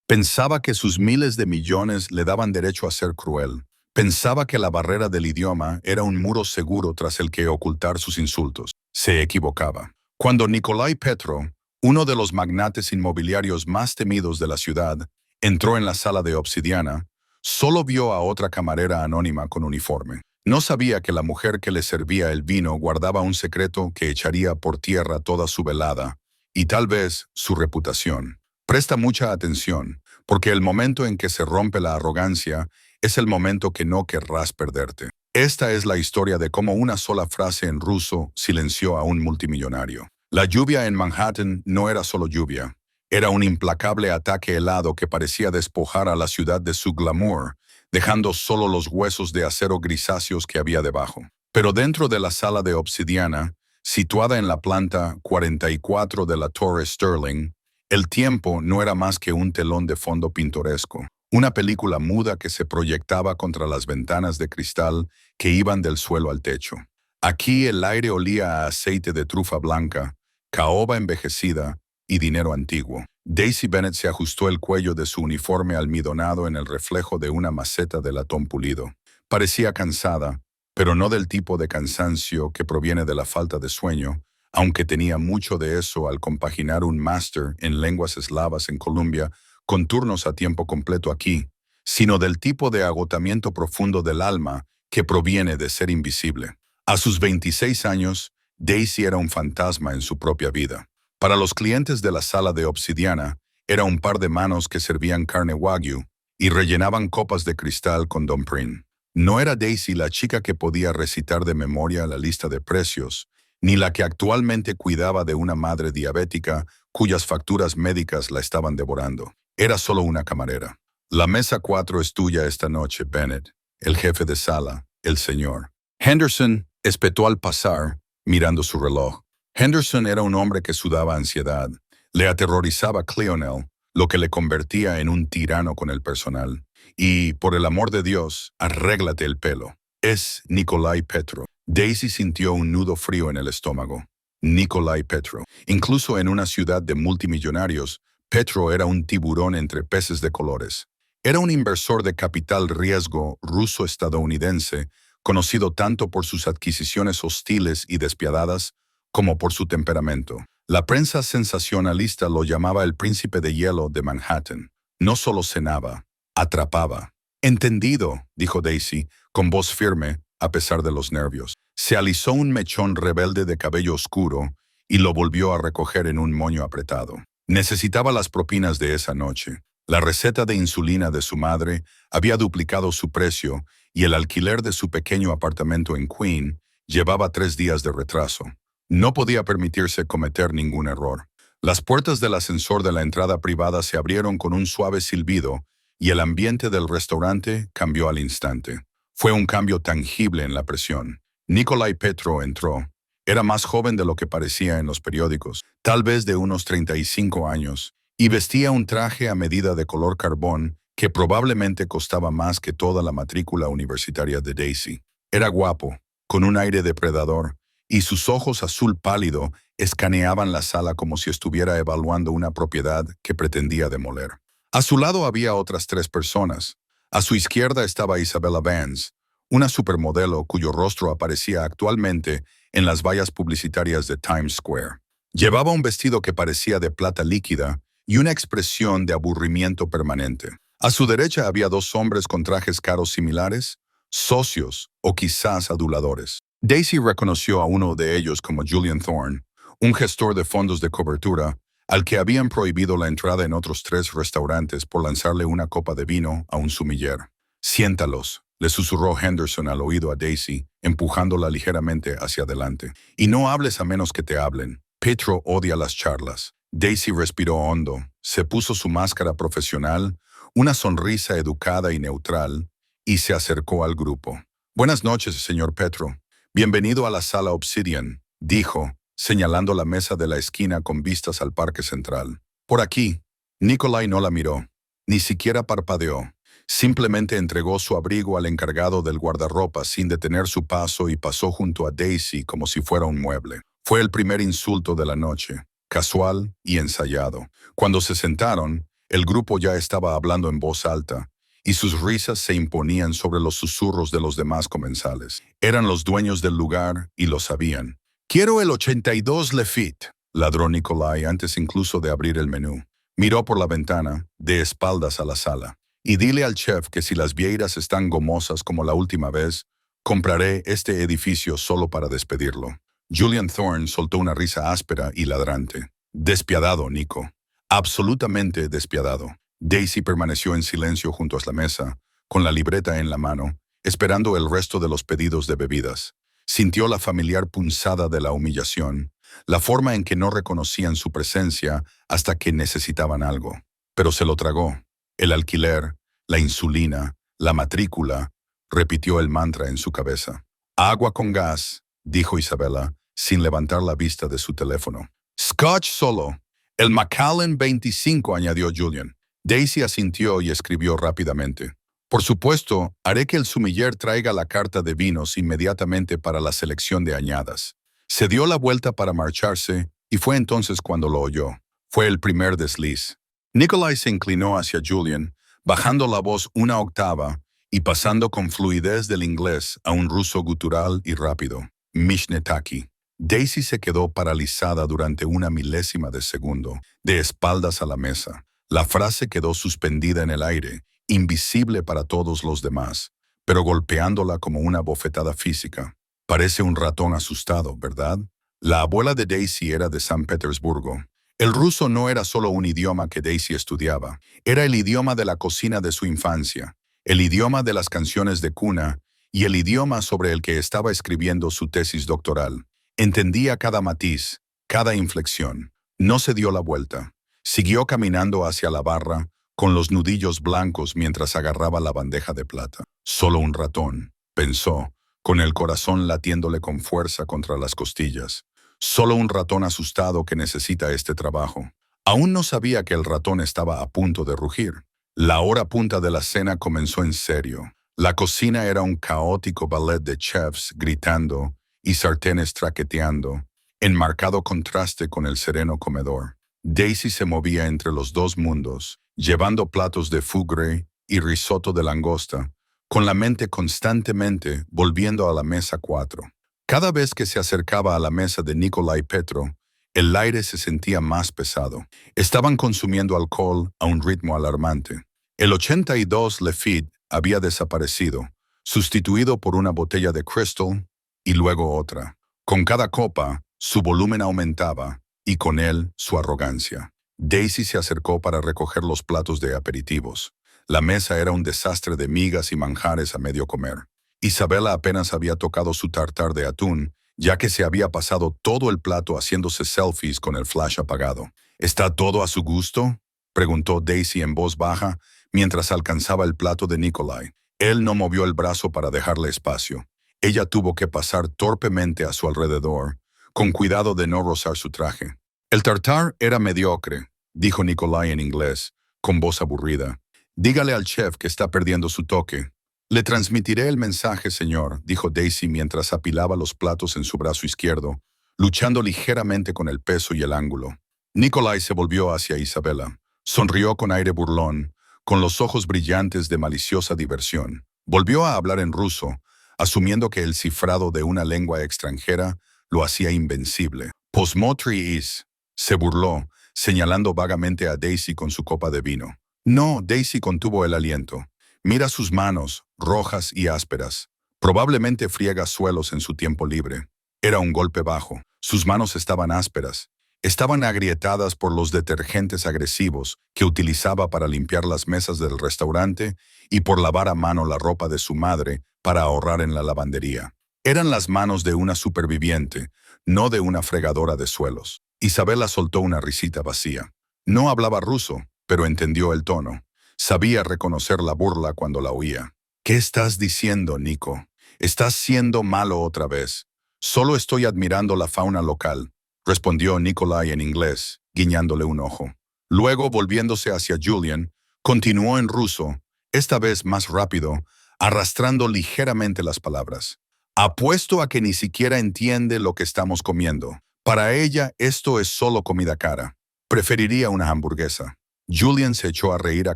Pensaba que sus miles de millones le daban derecho a ser cruel. Pensaba que la barrera del idioma era un muro seguro tras el que ocultar sus insultos. Se equivocaba. Cuando Nikolai Petro, uno de los magnates inmobiliarios más temidos de la ciudad, entró en la sala de obsidiana, solo vio a otra camarera anónima con uniforme. No sabía que la mujer que le servía el vino guardaba un secreto que echaría por tierra toda su velada, y tal vez su reputación. Presta mucha atención, porque el momento en que se rompe la arrogancia es el momento que no querrás perderte. Esta es la historia de cómo una sola frase en ruso silenció a un multimillonario. La lluvia en Manhattan no era solo lluvia. Era un implacable ataque helado que parecía despojar a la ciudad de su glamour, dejando solo los huesos de acero grisáceos que había debajo. Pero dentro de la sala de obsidiana, situada en la planta 44 de la Torre Sterling, el tiempo no era más que un telón de fondo pintoresco, una película muda que se proyectaba contra las ventanas de cristal que iban del suelo al techo. Aquí el aire olía a aceite de trufa blanca, caoba envejecida y dinero antiguo. Daisy Bennett se ajustó el cuello de su uniforme almidonado en el reflejo de una maceta de latón pulido. Parecía cansada, pero no del tipo de cansancio que proviene de la falta de sueño, aunque tenía mucho de eso al compaginar un máster en lenguas eslavas en Columbia con turnos a tiempo completo aquí, sino del tipo de agotamiento profundo del alma que proviene de ser invisible. A sus 26 años, Daisy era un fantasma en su propia vida. Para los clientes de la sala de obsidiana, era un par de manos que servían carne wagyu y rellenaban copas de cristal con Dom Prin. No era Daisy la chica que podía recitar de memoria la lista de precios, ni la que actualmente cuidaba de una madre diabética cuyas facturas médicas la estaban devorando. Era solo una camarera. La mesa 4 es tuya esta noche, Bennett. El jefe de sala, el señor. Henderson espetó al pasar, mirando su reloj. Henderson era un hombre que sudaba ansiedad. Le aterrorizaba Cleonel, lo que le convertía en un tirano con el personal. Y, por el amor de Dios, arréglate el pelo. Es Nikolai Petro. Daisy sintió un nudo frío en el estómago. Nikolai Petro. Incluso en una ciudad de multimillonarios, Petro era un tiburón entre peces de colores. Era un inversor de capital riesgo ruso-estadounidense, conocido tanto por sus adquisiciones hostiles y despiadadas como por su temperamento. La prensa sensacionalista lo llamaba el príncipe de hielo de Manhattan. No solo cenaba, atrapaba. «Entendido», dijo Daisy, con voz firme, a pesar de los nervios. Se alisó un mechón rebelde de cabello oscuro y lo volvió a recoger en un moño apretado. Necesitaba las propinas de esa noche. La receta de insulina de su madre había duplicado su precio y el alquiler de su pequeño apartamento en Queen llevaba 3 días de retraso. No podía permitirse cometer ningún error. Las puertas del ascensor de la entrada privada se abrieron con un suave silbido y el ambiente del restaurante cambió al instante. Fue un cambio tangible en la presión. Nikolai Petro entró. Era más joven de lo que parecía en los periódicos, tal vez de unos 35 años, y vestía un traje a medida de color carbón que probablemente costaba más que toda la matrícula universitaria de Daisy. Era guapo, con un aire depredador, y sus ojos azul pálido escaneaban la sala como si estuviera evaluando una propiedad que pretendía demoler. A su lado había otras 3 personas. A su izquierda estaba Isabella Vance, una supermodelo cuyo rostro aparecía actualmente en las vallas publicitarias de Times Square. Llevaba un vestido que parecía de plata líquida y una expresión de aburrimiento permanente. A su derecha había 2 hombres con trajes caros similares, socios o quizás aduladores. Daisy reconoció a uno de ellos como Julian Thorne, un gestor de fondos de cobertura, al que habían prohibido la entrada en otros 3 restaurantes por lanzarle una copa de vino a un sumiller. «Siéntalos», le susurró Henderson al oído a Daisy, empujándola ligeramente hacia adelante. «Y no hables a menos que te hablen. Petro odia las charlas». Daisy respiró hondo, se puso su máscara profesional, una sonrisa educada y neutral, y se acercó al grupo. «Buenas noches, señor Petro. Bienvenido a la sala Obsidian», dijo, señalando la mesa de la esquina con vistas al parque central. «Por aquí». Nikolai no la miró, ni siquiera parpadeó. Simplemente entregó su abrigo al encargado del guardarropa sin detener su paso y pasó junto a Daisy como si fuera un mueble. Fue el primer insulto de la noche, casual y ensayado. Cuando se sentaron, El grupo ya estaba hablando en voz alta, y sus risas se imponían sobre los susurros de los demás comensales. Eran los dueños del lugar y lo sabían. «Quiero el 82 Lefit», ladró Nikolai antes incluso de abrir el menú. Miró por la ventana, de espaldas a la sala. «Y dile al chef que si las vieiras están gomosas como la última vez, compraré este edificio solo para despedirlo». Julian Thorne soltó una risa áspera y ladrante. «Despiadado, Nico. Absolutamente despiadado». Daisy permaneció en silencio junto a la mesa, con la libreta en la mano, esperando el resto de los pedidos de bebidas. Sintió la familiar punzada de la humillación, la forma en que no reconocían su presencia hasta que necesitaban algo. Pero se lo tragó. El alquiler, la insulina, la matrícula, repitió el mantra en su cabeza. «Agua con gas», dijo Isabela, sin levantar la vista de su teléfono. «Scotch solo». «El Macallan 25», añadió Julian. Daisy asintió y escribió rápidamente. «Por supuesto, haré que el sumiller traiga la carta de vinos inmediatamente para la selección de añadas». Se dio la vuelta para marcharse y fue entonces cuando lo oyó. Fue el primer desliz. Nikolai se inclinó hacia Julian, bajando la voz una octava y pasando con fluidez del inglés a un ruso gutural y rápido. «Mishnetaki». Daisy se quedó paralizada durante una milésima de segundo, de espaldas a la mesa. La frase quedó suspendida en el aire, invisible para todos los demás, pero golpeándola como una bofetada física. «Parece un ratón asustado, ¿verdad?» La abuela de Daisy era de San Petersburgo. El ruso no era solo un idioma que Daisy estudiaba, era el idioma de la cocina de su infancia, el idioma de las canciones de cuna y el idioma sobre el que estaba escribiendo su tesis doctoral. Entendía cada matiz, cada inflexión. No se dio la vuelta. Siguió caminando hacia la barra, con los nudillos blancos mientras agarraba la bandeja de plata. «Solo un ratón», pensó, con el corazón latiéndole con fuerza contra las costillas. «Solo un ratón asustado que necesita este trabajo». Aún no sabía que el ratón estaba a punto de rugir. La hora punta de la cena comenzó en serio. La cocina era un caótico ballet de chefs gritando y sartenes traqueteando, en marcado contraste con el sereno comedor. Daisy se movía entre los dos mundos, llevando platos de fougre y risotto de langosta, con la mente constantemente volviendo a la mesa 4. Cada vez que se acercaba a la mesa de Nikolai Petro, el aire se sentía más pesado. Estaban consumiendo alcohol a un ritmo alarmante. El 82 Lefit había desaparecido, sustituido por una botella de Crystal y luego otra. Con cada copa, su volumen aumentaba y con él su arrogancia. Daisy se acercó para recoger los platos de aperitivos. La mesa era un desastre de migas y manjares a medio comer. Isabela apenas había tocado su tartar de atún, ya que se había pasado todo el plato haciéndose selfies con el flash apagado. «¿Está todo a su gusto?», preguntó Daisy en voz baja mientras alcanzaba el plato de Nikolai. Él no movió el brazo para dejarle espacio. Ella tuvo que pasar torpemente a su alrededor, con cuidado de no rozar su traje. «El tartar era mediocre», dijo Nikolai en inglés, con voz aburrida. «Dígale al chef que está perdiendo su toque». «Le transmitiré el mensaje, señor», dijo Daisy mientras apilaba los platos en su brazo izquierdo, luchando ligeramente con el peso y el ángulo. Nikolai se volvió hacia Isabela. Sonrió con aire burlón, con los ojos brillantes de maliciosa diversión. Volvió a hablar en ruso, asumiendo que el cifrado de una lengua extranjera lo hacía invencible. «Posmotri is», se burló, señalando vagamente a Daisy con su copa de vino. «No», Daisy contuvo el aliento. «Mira sus manos, rojas y ásperas. Probablemente friega suelos en su tiempo libre». Era un golpe bajo. Sus manos estaban ásperas. Estaban agrietadas por los detergentes agresivos que utilizaba para limpiar las mesas del restaurante y por lavar a mano la ropa de su madre para ahorrar en la lavandería. Eran las manos de una superviviente, no de una fregadora de suelos. Isabela soltó una risita vacía. No hablaba ruso, pero entendió el tono. Sabía reconocer la burla cuando la oía. «¿Qué estás diciendo, Nico? Estás siendo malo otra vez. Solo estoy admirando la fauna local», respondió Nikolai en inglés, guiñándole un ojo. Luego, volviéndose hacia Julian, continuó en ruso, esta vez más rápido, arrastrando ligeramente las palabras. «Apuesto a que ni siquiera entiende lo que estamos comiendo. Para ella esto es solo comida cara. Preferiría una hamburguesa». Julian se echó a reír a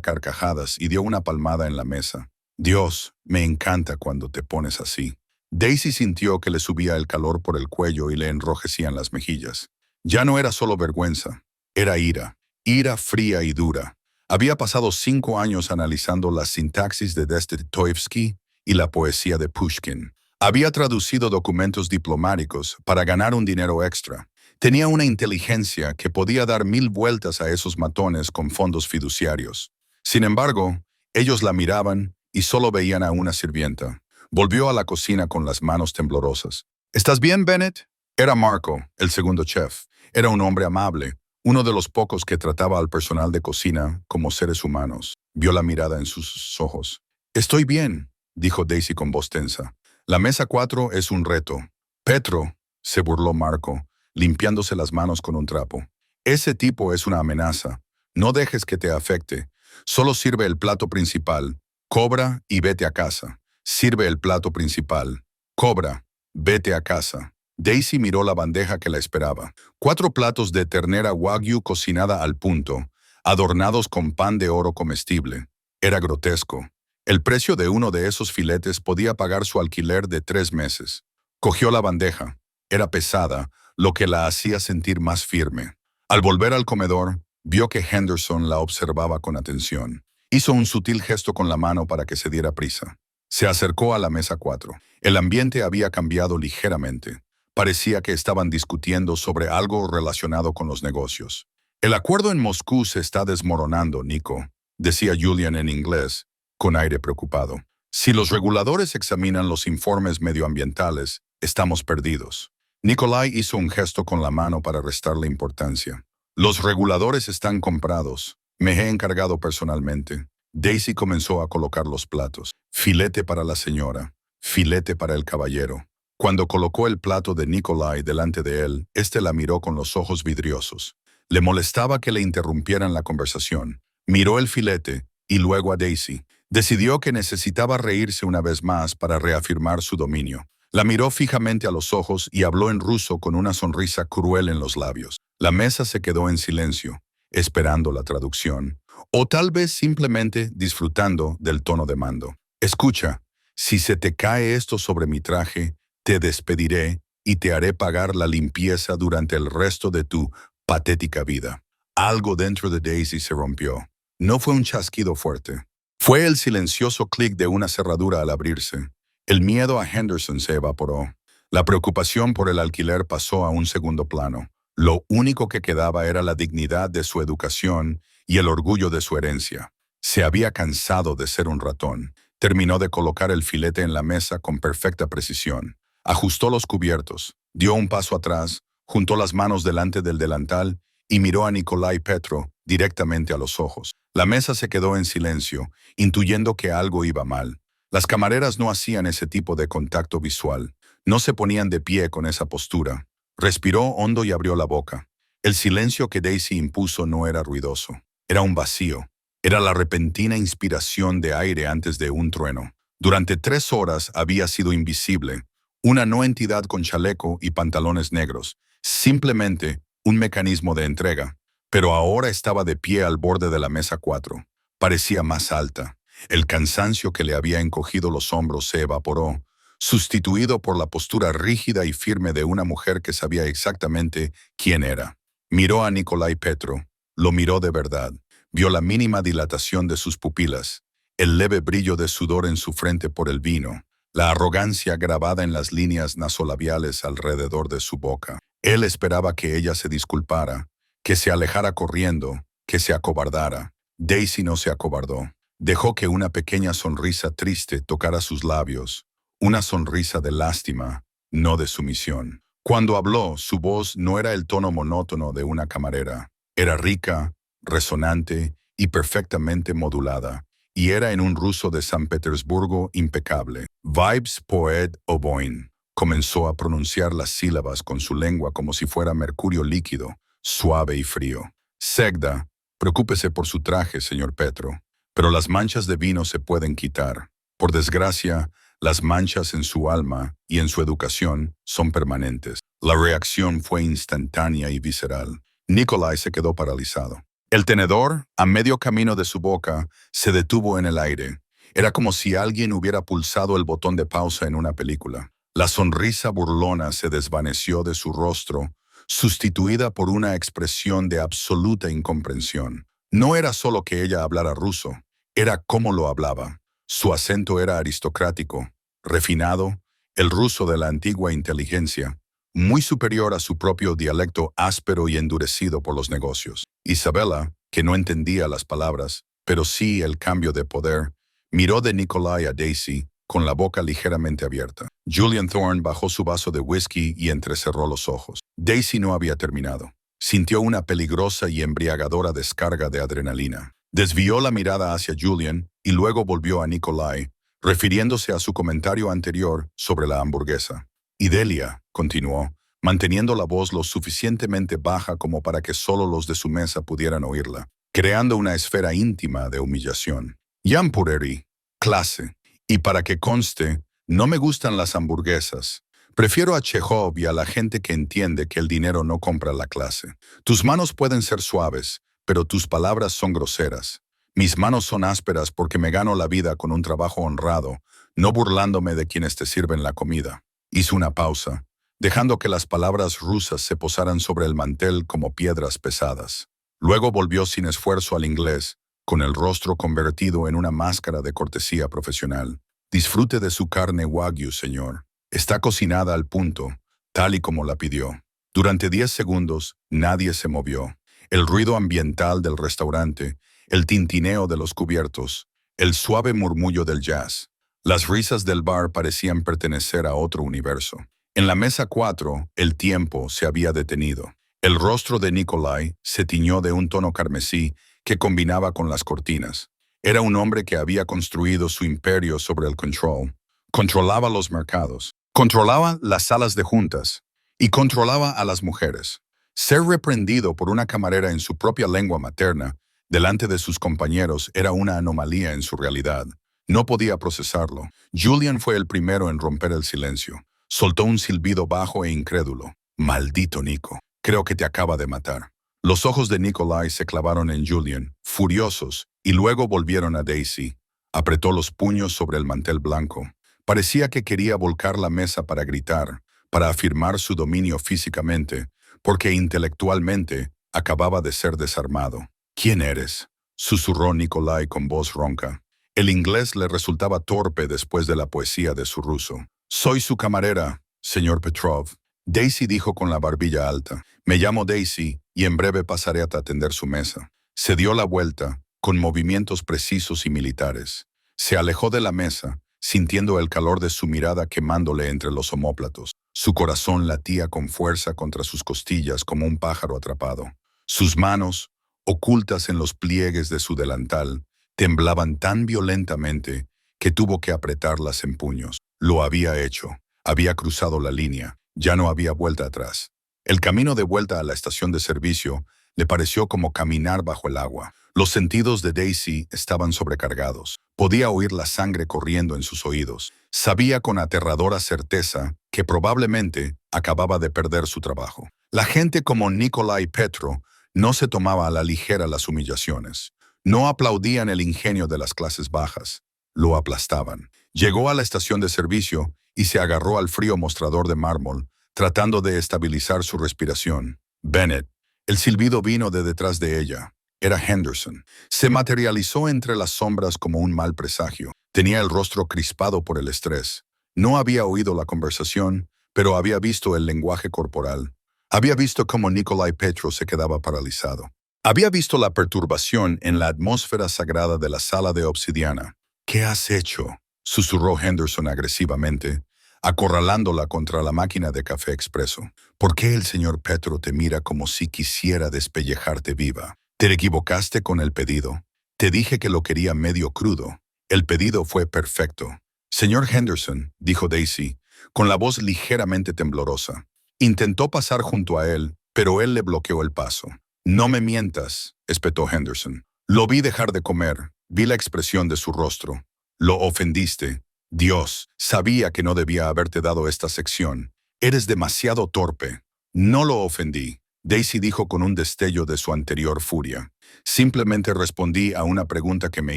carcajadas y dio una palmada en la mesa. Dios, me encanta cuando te pones así. Daisy sintió que le subía el calor por el cuello y le enrojecían las mejillas. Ya no era solo vergüenza, era ira. Ira fría y dura. Había pasado 5 años analizando la sintaxis de Dostoyevsky y la poesía de Pushkin. Había traducido documentos diplomáticos para ganar un dinero extra. Tenía una inteligencia que podía dar 1000 vueltas a esos matones con fondos fiduciarios. Sin embargo, ellos la miraban y solo veían a una sirvienta. Volvió a la cocina con las manos temblorosas. ¿Estás bien, Bennett? Era Marco, el segundo chef. Era un hombre amable, uno de los pocos que trataba al personal de cocina como seres humanos. Vio la mirada en sus ojos. Estoy bien, dijo Daisy con voz tensa. La mesa 4 es un reto. Petro, se burló Marco, limpiándose las manos con un trapo. Ese tipo es una amenaza. No dejes que te afecte. Solo sirve el plato principal. Cobra y vete a casa. Sirve el plato principal. Cobra, vete a casa. Daisy miró la bandeja que la esperaba. 4 platos de ternera wagyu cocinada al punto, adornados con pan de oro comestible. Era grotesco. El precio de uno de esos filetes podía pagar su alquiler de 3 meses. Cogió la bandeja. Era pesada, lo que la hacía sentir más firme. Al volver al comedor, vio que Henderson la observaba con atención. Hizo un sutil gesto con la mano para que se diera prisa. Se acercó a la mesa 4. El ambiente había cambiado ligeramente. Parecía que estaban discutiendo sobre algo relacionado con los negocios. El acuerdo en Moscú se está desmoronando, Nico, decía Julian en inglés, con aire preocupado. Si los reguladores examinan los informes medioambientales, estamos perdidos. Nikolai hizo un gesto con la mano para restarle importancia. Los reguladores están comprados. Me he encargado personalmente. Daisy comenzó a colocar los platos. Filete para la señora. Filete para el caballero. Cuando colocó el plato de Nikolai delante de él, éste la miró con los ojos vidriosos. Le molestaba que le interrumpieran la conversación. Miró el filete y luego a Daisy. Decidió que necesitaba reírse una vez más para reafirmar su dominio. La miró fijamente a los ojos y habló en ruso con una sonrisa cruel en los labios. La mesa se quedó en silencio, esperando la traducción, o tal vez simplemente disfrutando del tono de mando. Escucha, si se te cae esto sobre mi traje, te despediré y te haré pagar la limpieza durante el resto de tu patética vida. Algo dentro de Daisy se rompió. No fue un chasquido fuerte. Fue el silencioso clic de una cerradura al abrirse. El miedo a Henderson se evaporó. La preocupación por el alquiler pasó a un segundo plano. Lo único que quedaba era la dignidad de su educación y el orgullo de su herencia. Se había cansado de ser un ratón. Terminó de colocar el filete en la mesa con perfecta precisión. Ajustó los cubiertos, dio un paso atrás, juntó las manos delante del delantal y miró a Nikolai Petro directamente a los ojos. La mesa se quedó en silencio, intuyendo que algo iba mal. Las camareras no hacían ese tipo de contacto visual. No se ponían de pie con esa postura. Respiró hondo y abrió la boca. El silencio que Daisy impuso no era ruidoso. Era un vacío. Era la repentina inspiración de aire antes de un trueno. Durante 3 horas había sido invisible. Una no entidad con chaleco y pantalones negros. Simplemente un mecanismo de entrega. Pero ahora estaba de pie al borde de la mesa 4. Parecía más alta. El cansancio que le había encogido los hombros se evaporó, sustituido por la postura rígida y firme de una mujer que sabía exactamente quién era. Miró a Nikolai Petro. Lo miró de verdad. Vio la mínima dilatación de sus pupilas, el leve brillo de sudor en su frente por el vino, la arrogancia grabada en las líneas nasolabiales alrededor de su boca. Él esperaba que ella se disculpara, que se alejara corriendo, que se acobardara. Daisy no se acobardó. Dejó que una pequeña sonrisa triste tocara sus labios, una sonrisa de lástima, no de sumisión. Cuando habló, su voz no era el tono monótono de una camarera. Era rica, resonante y perfectamente modulada, y era en un ruso de San Petersburgo impecable. Vibes poet oboin. Comenzó a pronunciar las sílabas con su lengua como si fuera mercurio líquido, suave y frío. Segda, preocúpese por su traje, señor Petro. Pero las manchas de vino se pueden quitar. Por desgracia, las manchas en su alma y en su educación son permanentes. La reacción fue instantánea y visceral. Nikolai se quedó paralizado. El tenedor, a medio camino de su boca, se detuvo en el aire. Era como si alguien hubiera pulsado el botón de pausa en una película. La sonrisa burlona se desvaneció de su rostro, sustituida por una expresión de absoluta incomprensión. No era solo que ella hablara ruso, era cómo lo hablaba. Su acento era aristocrático, refinado, el ruso de la antigua inteligencia, muy superior a su propio dialecto áspero y endurecido por los negocios. Isabella, que no entendía las palabras, pero sí el cambio de poder, miró de Nikolai a Daisy con la boca ligeramente abierta. Julian Thorne bajó su vaso de whisky y entrecerró los ojos. Daisy no había terminado. Sintió una peligrosa y embriagadora descarga de adrenalina. Desvió la mirada hacia Julian y luego volvió a Nikolai, refiriéndose a su comentario anterior sobre la hamburguesa. Y Delia, continuó, manteniendo la voz lo suficientemente baja como para que solo los de su mesa pudieran oírla, creando una esfera íntima de humillación. Yampureri, clase. Y para que conste, no me gustan las hamburguesas. Prefiero a Chekhov y a la gente que entiende que el dinero no compra la clase. Tus manos pueden ser suaves, pero tus palabras son groseras. Mis manos son ásperas porque me gano la vida con un trabajo honrado, no burlándome de quienes te sirven la comida. Hizo una pausa, dejando que las palabras rusas se posaran sobre el mantel como piedras pesadas. Luego volvió sin esfuerzo al inglés, con el rostro convertido en una máscara de cortesía profesional. Disfrute de su carne wagyu, señor. Está cocinada al punto, tal y como la pidió. Durante 10 segundos, nadie se movió. El ruido ambiental del restaurante, el tintineo de los cubiertos, el suave murmullo del jazz. Las risas del bar parecían pertenecer a otro universo. En la mesa 4, el tiempo se había detenido. El rostro de Nikolai se tiñó de un tono carmesí que combinaba con las cortinas. Era un hombre que había construido su imperio sobre el control. Controlaba los mercados, controlaba las salas de juntas y controlaba a las mujeres. Ser reprendido por una camarera en su propia lengua materna, delante de sus compañeros, era una anomalía en su realidad. No podía procesarlo. Julian fue el primero en romper el silencio. Soltó un silbido bajo e incrédulo. Maldito Nico. Creo que te acaba de matar. Los ojos de Nikolai se clavaron en Julian, furiosos, y luego volvieron a Daisy. Apretó los puños sobre el mantel blanco. Parecía que quería volcar la mesa para gritar, para afirmar su dominio físicamente, porque intelectualmente acababa de ser desarmado. ¿Quién eres?, susurró Nikolai con voz ronca. El inglés le resultaba torpe después de la poesía de su ruso. Soy su camarera, señor Petrov. Daisy dijo con la barbilla alta. Me llamo Daisy y en breve pasaré a atender su mesa. Se dio la vuelta, con movimientos precisos y militares. Se alejó de la mesa, sintiendo el calor de su mirada quemándole entre los omóplatos. Su corazón latía con fuerza contra sus costillas como un pájaro atrapado. Sus manos, ocultas en los pliegues de su delantal, temblaban tan violentamente que tuvo que apretarlas en puños. Lo había hecho. Había cruzado la línea. Ya no había vuelta atrás. El camino de vuelta a la estación de servicio le pareció como caminar bajo el agua. Los sentidos de Daisy estaban sobrecargados. Podía oír la sangre corriendo en sus oídos. Sabía con aterradora certeza que probablemente acababa de perder su trabajo. La gente como Nikolai Petro no se tomaba a la ligera las humillaciones. No aplaudían el ingenio de las clases bajas. Lo aplastaban. Llegó a la estación de servicio y se agarró al frío mostrador de mármol, tratando de estabilizar su respiración. Bennett. El silbido vino de detrás de ella. Era Henderson. Se materializó entre las sombras como un mal presagio. Tenía el rostro crispado por el estrés. No había oído la conversación, pero había visto el lenguaje corporal. Había visto cómo Nikolai Petro se quedaba paralizado. Había visto la perturbación en la atmósfera sagrada de la sala de obsidiana. ¿Qué has hecho?, susurró Henderson agresivamente, acorralándola contra la máquina de café expreso. ¿Por qué el señor Petro te mira como si quisiera despellejarte viva? Te equivocaste con el pedido. Te dije que lo quería medio crudo. El pedido fue perfecto. Señor Henderson, dijo Daisy, con la voz ligeramente temblorosa. Intentó pasar junto a él, pero él le bloqueó el paso. No me mientas, espetó Henderson. Lo vi dejar de comer. Vi la expresión de su rostro. Lo ofendiste. Dios, sabía que no debía haberte dado esta sección. Eres demasiado torpe. No lo ofendí. Daisy dijo con un destello de su anterior furia. Simplemente respondí a una pregunta que me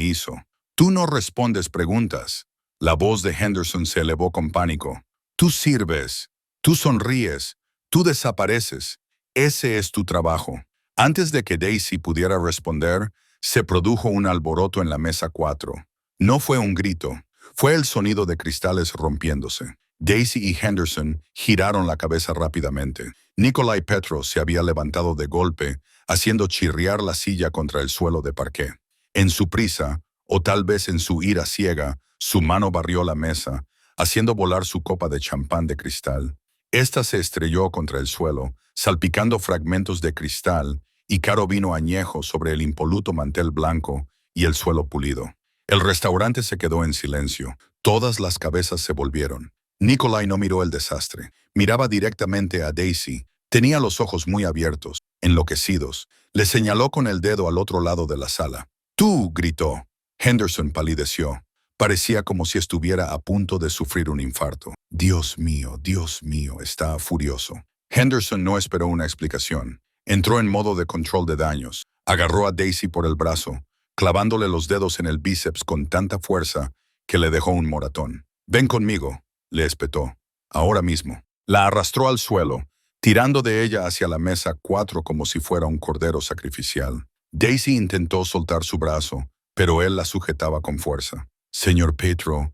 hizo. Tú no respondes preguntas. La voz de Henderson se elevó con pánico. Tú sirves, tú sonríes, tú desapareces. Ese es tu trabajo. Antes de que Daisy pudiera responder, se produjo un alboroto en la mesa 4. No fue un grito, fue el sonido de cristales rompiéndose. Daisy y Henderson giraron la cabeza rápidamente. Nikolai Petro se había levantado de golpe, haciendo chirriar la silla contra el suelo de parqué. En su prisa, o tal vez en su ira ciega, su mano barrió la mesa, haciendo volar su copa de champán de cristal. Esta se estrelló contra el suelo, salpicando fragmentos de cristal y caro vino añejo sobre el impoluto mantel blanco y el suelo pulido. El restaurante se quedó en silencio. Todas las cabezas se volvieron. Nikolai no miró el desastre. Miraba directamente a Daisy. Tenía los ojos muy abiertos, enloquecidos. Le señaló con el dedo al otro lado de la sala. ¡Tú!, gritó. Henderson palideció. Parecía como si estuviera a punto de sufrir un infarto. Dios mío, estaba furioso. Henderson no esperó una explicación. Entró en modo de control de daños. Agarró a Daisy por el brazo, clavándole los dedos en el bíceps con tanta fuerza que le dejó un moratón. Ven conmigo, le espetó. Ahora mismo. La arrastró al suelo, tirando de ella hacia la mesa 4 como si fuera un cordero sacrificial. Daisy intentó soltar su brazo, pero él la sujetaba con fuerza. Señor Petro,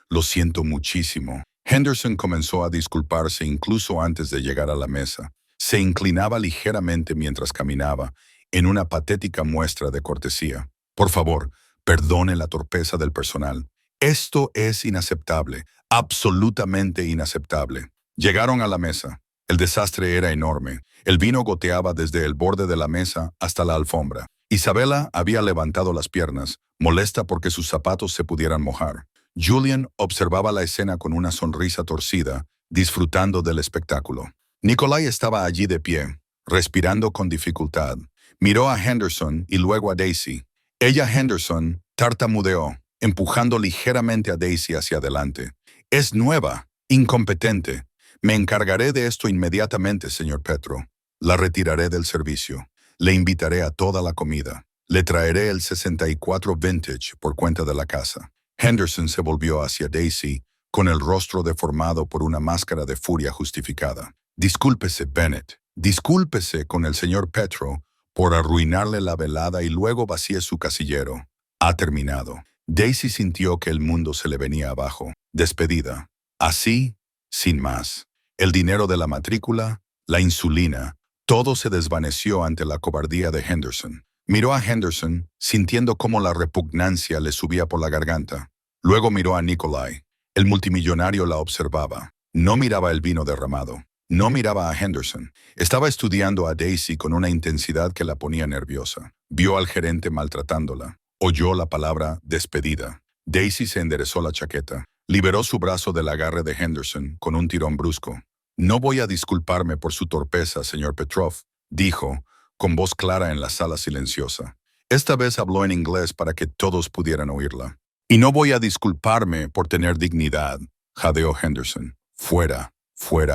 lo siento muchísimo. Henderson comenzó a disculparse incluso antes de llegar a la mesa. Se inclinaba ligeramente mientras caminaba, en una patética muestra de cortesía. Por favor, perdone la torpeza del personal. Esto es inaceptable, absolutamente inaceptable. Llegaron a la mesa. El desastre era enorme. El vino goteaba desde el borde de la mesa hasta la alfombra. Isabella había levantado las piernas, molesta porque sus zapatos se pudieran mojar. Julian observaba la escena con una sonrisa torcida, disfrutando del espectáculo. Nikolai estaba allí de pie, respirando con dificultad. Miró a Henderson y luego a Daisy. Ella, Henderson, tartamudeó, empujando ligeramente a Daisy hacia adelante. Es nueva, incompetente. Me encargaré de esto inmediatamente, señor Petro. La retiraré del servicio. Le invitaré a toda la comida. Le traeré el 64 Vintage por cuenta de la casa. Henderson se volvió hacia Daisy, con el rostro deformado por una máscara de furia justificada. Discúlpese, Bennett. Discúlpese con el señor Petro por arruinarle la velada y luego vacíe su casillero. Ha terminado. Daisy sintió que el mundo se le venía abajo. Despedida. Así, sin más. El dinero de la matrícula, la insulina, todo se desvaneció ante la cobardía de Henderson. Miró a Henderson, sintiendo cómo la repugnancia le subía por la garganta. Luego miró a Nikolai. El multimillonario la observaba. No miraba el vino derramado. No miraba a Henderson. Estaba estudiando a Daisy con una intensidad que la ponía nerviosa. Vio al gerente maltratándola. Oyó la palabra despedida. Daisy se enderezó la chaqueta. Liberó su brazo del agarre de Henderson con un tirón brusco. No voy a disculparme por su torpeza, señor Petrov, dijo, con voz clara en la sala silenciosa. Esta vez habló en inglés para que todos pudieran oírla. Y no voy a disculparme por tener dignidad, jadeó Henderson. Fuera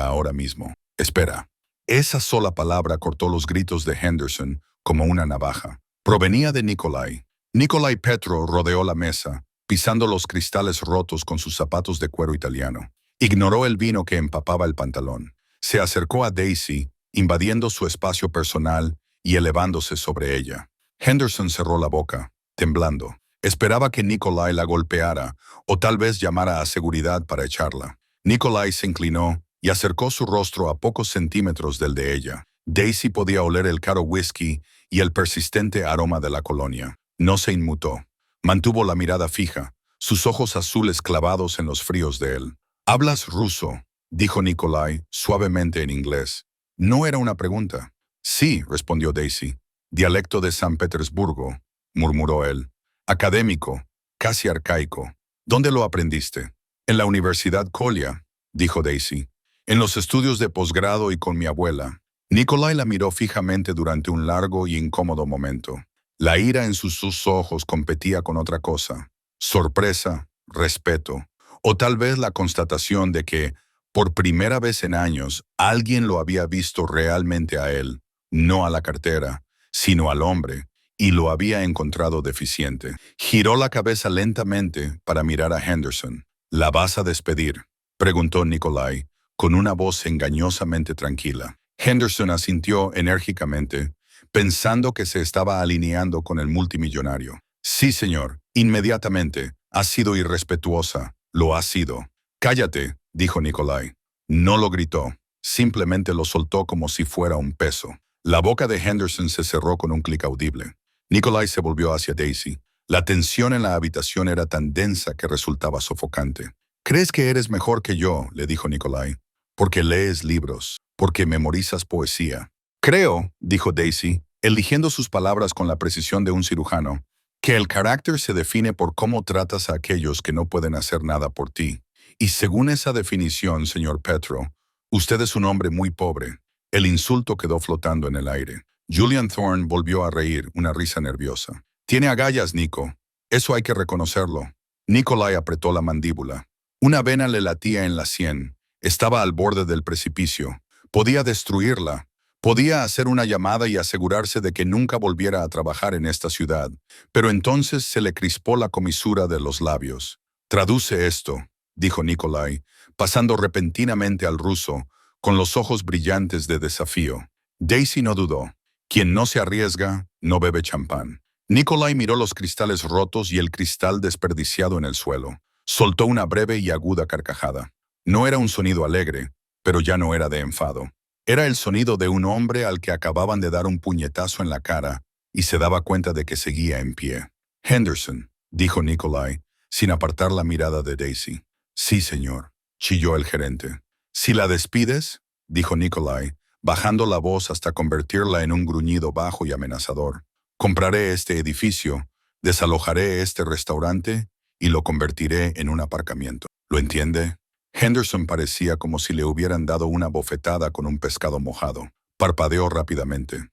ahora mismo. Espera. Esa sola palabra cortó los gritos de Henderson como una navaja. Provenía de Nikolai. Nikolai Petro rodeó la mesa, pisando los cristales rotos con sus zapatos de cuero italiano. Ignoró el vino que empapaba el pantalón. Se acercó a Daisy, invadiendo su espacio personal y elevándose sobre ella. Henderson cerró la boca, temblando. Esperaba que Nikolai la golpeara o tal vez llamara a seguridad para echarla. Nikolai se inclinó y acercó su rostro a pocos centímetros del de ella. Daisy podía oler el caro whisky y el persistente aroma de la colonia. No se inmutó. Mantuvo la mirada fija, sus ojos azules clavados en los fríos de él. «¿Hablas ruso?», dijo Nikolai suavemente en inglés. No era una pregunta. «Sí», respondió Daisy. «Dialecto de San Petersburgo», murmuró él. «Académico, casi arcaico. ¿Dónde lo aprendiste?» «En la Universidad Kolia», dijo Daisy. «En los estudios de posgrado y con mi abuela». Nikolai la miró fijamente durante un largo y incómodo momento. La ira en sus ojos competía con otra cosa. Sorpresa, respeto, o tal vez la constatación de que, Por primera vez en años, alguien lo había visto realmente a él, no a la cartera, sino al hombre, y lo había encontrado deficiente. Giró la cabeza lentamente para mirar a Henderson. ¿La vas a despedir?, preguntó Nikolai, con una voz engañosamente tranquila. Henderson asintió enérgicamente, pensando que se estaba alineando con el multimillonario. Sí, señor, inmediatamente. Has sido irrespetuosa. Lo has sido. Cállate, dijo Nikolai. No lo gritó, simplemente lo soltó como si fuera un peso. La boca de Henderson se cerró con un clic audible. Nikolai se volvió hacia Daisy. La tensión en la habitación era tan densa que resultaba sofocante. «¿Crees que eres mejor que yo?», le dijo Nikolai. «Porque lees libros, porque memorizas poesía». «Creo», dijo Daisy, eligiendo sus palabras con la precisión de un cirujano, «que el carácter se define por cómo tratas a aquellos que no pueden hacer nada por ti. Y según esa definición, señor Petro, usted es un hombre muy pobre». El insulto quedó flotando en el aire. Julian Thorne volvió a reír, una risa nerviosa. «Tiene agallas, Nico. Eso hay que reconocerlo». Nikolai apretó la mandíbula. Una vena le latía en la sien. Estaba al borde del precipicio. Podía destruirla. Podía hacer una llamada y asegurarse de que nunca volviera a trabajar en esta ciudad. Pero entonces se le crispó la comisura de los labios. «Traduce esto», dijo Nikolai, pasando repentinamente al ruso, con los ojos brillantes de desafío. Daisy no dudó. Quien no se arriesga, no bebe champán. Nikolai miró los cristales rotos y el cristal desperdiciado en el suelo. Soltó una breve y aguda carcajada. No era un sonido alegre, pero ya no era de enfado. Era el sonido de un hombre al que acababan de dar un puñetazo en la cara y se daba cuenta de que seguía en pie. «Henderson», dijo Nikolai, sin apartar la mirada de Daisy. «Sí, señor», chilló el gerente. «Si la despides», dijo Nikolai, bajando la voz hasta convertirla en un gruñido bajo y amenazador, «compraré este edificio, desalojaré este restaurante y lo convertiré en un aparcamiento. ¿Lo entiende?». Henderson parecía como si le hubieran dado una bofetada con un pescado mojado. Parpadeó rápidamente.